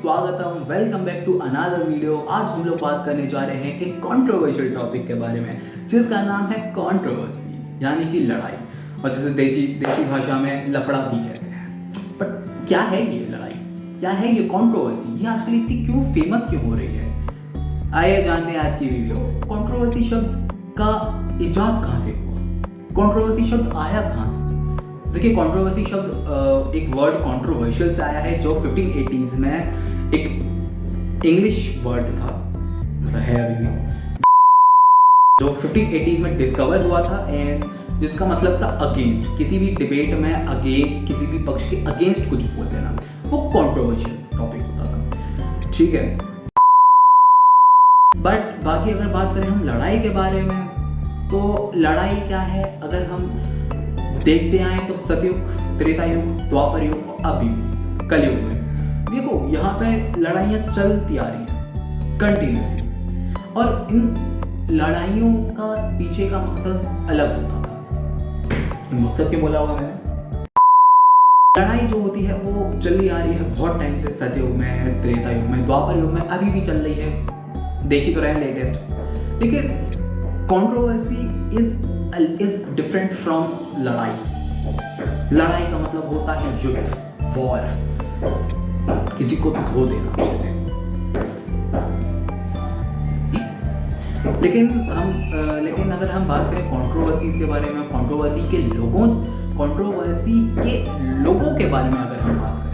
स्वागतम, welcome back to another video. आज हम लोग बात करने जा रहे हैं एक कंट्रोवर्शियल टॉपिक के बारे में जिसका नाम है कंट्रोवर्सी, यानी कि लड़ाई, और जिसे देसी भाषा में लफड़ा भी कहते हैं। बट क्या है ये लड़ाई, क्या है ये कंट्रोवर्सी, ये आजकल इतनी क्यों फेमस क्यों हो रही है? आइए जानते हैं आज की वीडियो। कंट्रोवर्सी शब्द का इजाद कहाँ से हुआ, कंट्रोवर्सी शब्द आया कहाँ से? देखिए, कंट्रोवर्सी शब्द एक वर्ड कंट्रोवर्शियल से आया है जो 1580s में एक इंग्लिश वर्ड था, मतलब है अभी भी, जो 1580s में डिस्कवर हुआ था एंड जिसका मतलब था अगेंस्ट, किसी भी डिबेट में किसी भी पक्ष के अगेंस्ट कुछ बोल देना, वो कंट्रोवर्शियल टॉपिक होता था। ठीक है, बट बाकी अगर बात करें हम लड़ाई के बारे में, तो लड़ाई क्या है अगर हम देखते आए तो सतयुग, त्रेता युग, द्वापर युग और अभी कलयुग में देखो यहाँ पे लड़ाइयाँ चलती आ रही हैं कंटिन्यूसली, और इन लड़ाइयों का पीछे का मकसद अलग होता था। मकसद क्यों बोला होगा मैंने? लड़ाई जो होती है वो चली आ रही है बहुत टाइम से, सतयुग में, त्रेता युग में, द्वापर युग में, अभी भी चल रही है, देख ही तो रहे हैं लेटेस्ट। लेकिन कंट्रोवर्सी इज डिफरेंट फ्रॉम लड़ाई। लड़ाई का मतलब होता है युद्ध, वॉर, किसी को धो देना अच्छे से। लेकिन अगर हम बात करें कंट्रोवर्सीज के बारे में, कंट्रोवर्सी के लोगों के बारे में अगर हम बात करें,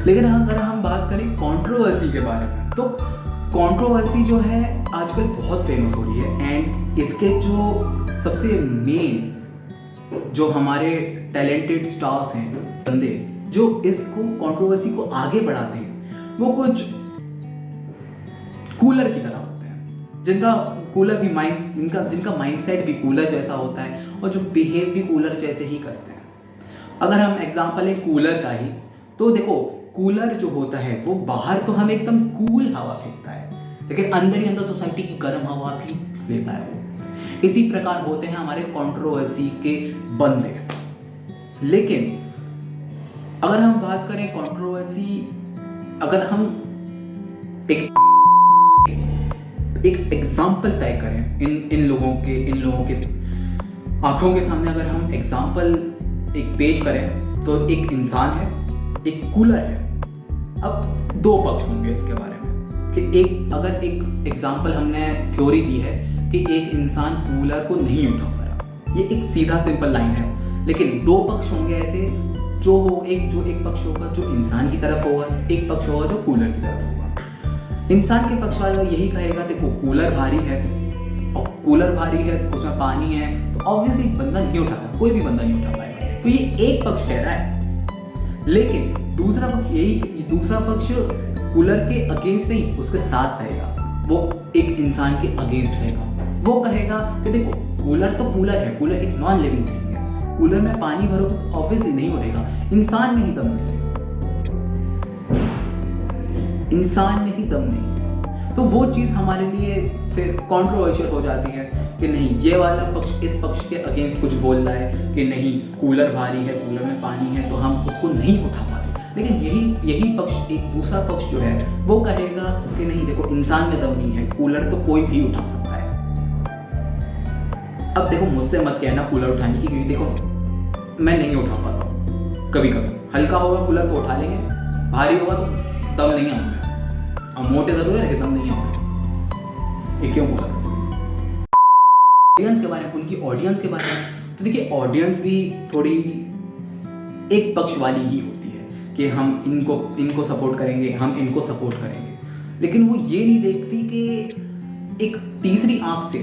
लेकिन अगर हम बात करें कंट्रोवर्सी के बारे में, तो कंट्रोवर्सी जो है आजकल बहुत फेमस हो रही है एंड इसके जो सबसे मेन जो हमारे टैलेंटेड स्टार्स हैं, बंदे जो इसको कंट्रोवर्सी को आगे बढ़ाते हैं, वो कुछ कूलर की तरह होते हैं, जिनका माइंडसेट भी कूलर जैसा होता है और जो बिहेव भी कूलर जैसे ही करते हैं। अगर हम एग्जांपल है कूलर का ही, तो देखो कूलर जो होता है वो बाहर तो हमें एकदम कूल हवा फेंकता है, लेकिन अंदर ही अंदर सोसाइटी की गर्म हवा भी लेता है वो। इसी प्रकार होते हैं हमारे कंट्रोवर्सी के बंदे। लेकिन अगर हम बात करें कंट्रोवर्सी, अगर हम एक एग्जाम्पल तय करें इन लोगों के आंखों के सामने, अगर हम एग्जाम्पल एक पेश करें, तो एक इंसान है, एक कूलर है। अब दो पक्ष होंगे इसके बारे में कि अगर एक एग्जाम्पल हमने थ्योरी दी है कि एक इंसान कूलर को नहीं उठा पा रहा, ये एक सीधा सिंपल लाइन है, लेकिन दो पक्ष होंगे ऐसे, एक पक्ष होगा जो इंसान की तरफ होगा, एक पक्ष होगा जो कूलर की तरफ होगा। इंसान के पक्ष वाला यही कहेगा देखो कूलर भारी है, और कूलर भारी है उसमें पानी है, तो ऑब्वियसली बंदा नहीं उठा पाएगा, कोई भी बंदा नहीं उठा पाएगा, तो ये एक पक्ष कह रहा है। लेकिन दूसरा पक्ष कूलर के अगेंस्ट नहीं, उसके साथ रहेगा, वो एक इंसान के अगेंस्ट रहेगा। वो कहेगा कि देखो कूलर तो कूलर है, कूलर एक नॉन लिविंग थिंग है, कूलर में पानी भरो तो ऑब्वियसली नहीं उड़ेगा, इंसान में ही दम नहीं। तो वो चीज़ हमारे लिए फिर कंट्रोवर्शियल हो जाती है कि नहीं, ये वाला पक्ष इस पक्ष के अगेंस्ट कुछ बोल रहा है कि नहीं कूलर भारी है, कूलर में पानी है, तो हम उसको नहीं उठा पाते। लेकिन यही पक्ष, एक दूसरा पक्ष जो है वो कहेगा कि नहीं देखो इंसान में दम नहीं है, कूलर तो कोई भी उठा सकता है। अब देखो मुझसे मत कहना कूलर उठाने की, क्योंकि देखो मैं नहीं उठा पाता हूँ, कभी हल्का होगा कूलर तो उठा लेंगे, भारी होगा तो दम नहीं आऊंगा, अब मोटे जरूर है लेकिन दम नहीं आऊंगा। ये क्यों बोला? ऑडियंस के बारे में, उनकी ऑडियंस के बारे में, तो देखिए ऑडियंस भी थोड़ी एक पक्ष वाली ही होती है कि हम इनको सपोर्ट करेंगे, हम इनको सपोर्ट करेंगे, लेकिन वो ये नहीं देखती कि एक तीसरी आंख से,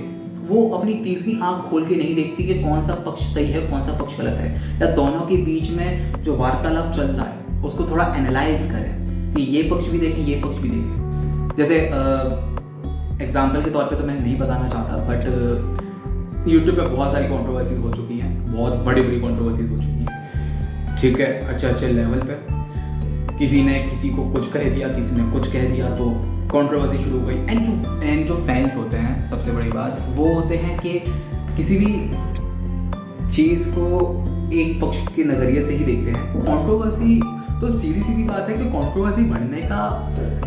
वो अपनी तीसरी आंख खोल के नहीं देखती कि कौन सा पक्ष सही है, कौन सा पक्ष गलत है, या दोनों के बीच में जो वार्तालाप चल रहा है उसको थोड़ा एनालाइज करें कि ये पक्ष भी देखें, ये पक्ष भी देखें। जैसे एग्जाम्पल के तौर पे तो मैं नहीं बताना चाहता, बट यूट्यूब पे बहुत सारी कंट्रोवर्सीज हो चुकी हैं, बहुत बड़ी कंट्रोवर्सीज हो चुकी हैं, ठीक है, अच्छे लेवल पे किसी ने किसी को कुछ कह दिया, किसी ने कुछ कह दिया, तो कंट्रोवर्सी शुरू हो गई। एंड जो फैंस होते हैं, सबसे बड़ी बात वो होते हैं कि किसी भी चीज़ को एक पक्ष के नज़रिए से ही देखते हैं। कंट्रोवर्सी तो सीधी सीधी बात है कि कंट्रोवर्सी बढ़ने का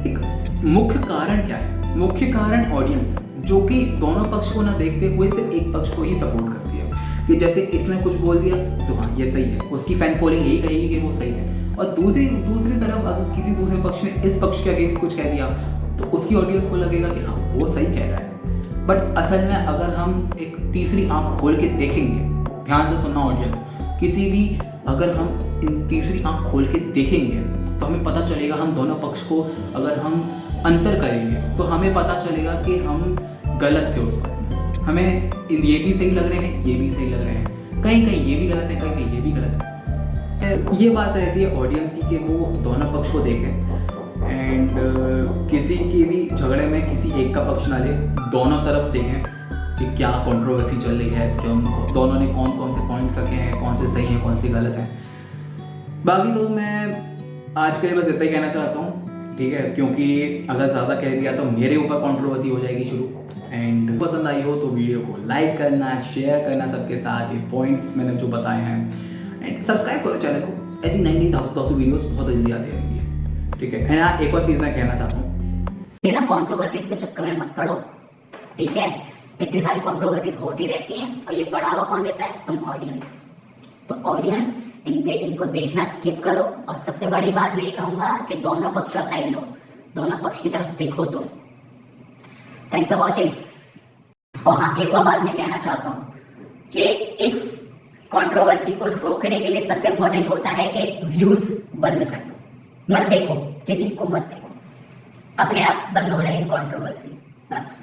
एक मुख्य कारण क्या है? मुख्य कारण ऑडियंस, जो कि दोनों पक्ष को ना देखते हुए सिर्फ एक पक्ष को ही सपोर्ट करती है कि जैसे इसने कुछ बोल दिया तो हाँ ये सही है, उसकी फैन फॉलोइंग यही कहेगी कि वो सही है। और दूसरी तरफ अगर किसी दूसरे पक्ष ने इस पक्ष के अगेंस्ट कुछ कह दिया तो उसकी ऑडियंस को लगेगा कि हाँ वो सही कह रहा है। बट असल में अगर हम एक तीसरी आंख खोल के देखेंगे, ध्यान से सुनना ऑडियंस, किसी भी अगर हम इन तीसरी आंख खोल के देखेंगे तो हमें पता चलेगा, हम दोनों पक्ष को अगर हम अंतर करेंगे तो हमें पता चलेगा कि हम गलत थे उस पर। हमें ये भी सही लग रहे हैं, ये भी सही लग रहे हैं, कहीं कहीं ये भी गलत है, कहीं कहीं ये भी गलत है। ये बात रहती है ऑडियंस की कि वो दोनों पक्ष को देखें एंड किसी की भी झगड़े में किसी एक का पक्ष ना ले, दोनों तरफ देखें कि क्या कंट्रोवर्सी चल रही है, क्यों दोनों ने कौन कौन से पॉइंट्स रखे हैं, कौन से सही हैं, कौन से गलत हैं। बाकी तो मैं आज के लिए बस इतना ही कहना चाहता हूँ, ठीक है, क्योंकि अगर ज़्यादा कह दिया तो मेरे ऊपर कंट्रोवर्सी हो जाएगी शुरू। एंड पसंद आई हो तो वीडियो को लाइक करना, शेयर करना सबके साथ, ये पॉइंट्स मैंने जो बताए हैं, एंड सब्सक्राइब करो चैनल को। ऐसी नई नई 10 वीडियोस बहुत जल्दी आती रहेंगी, ठीक है। एंड हाँ, एक और चीज़ मैं कहना चाहता हूँ, बिना कंट्रोवर्सीज के चक्कर में मत पड़ो, ठीक है। इतनी सारी कंट्रोवर्सीज होती रहती हैं और ये बढ़ावा कौन देता है? तुम ऑडियंस। तो ऑडियंस इनको देखना स्किप करो। और सबसे बड़ी बात मैं ये कहूँगा कि दोनों पक्ष का साइड लो, दोनों पक्ष की तरफ देखो तुम। Thanks for watching. और हाँ, एक और बात मैं कहना चाहता हूँ कि इस कंट्रोवर्सी को रोकने के लिए सबसे इम्पोर्टेंट होता है कि व्यूज बंद कर दो, मत देखो, किसी को मत देखो, अपने आप बंद हो जाएगी कंट्रोवर्सी, बस।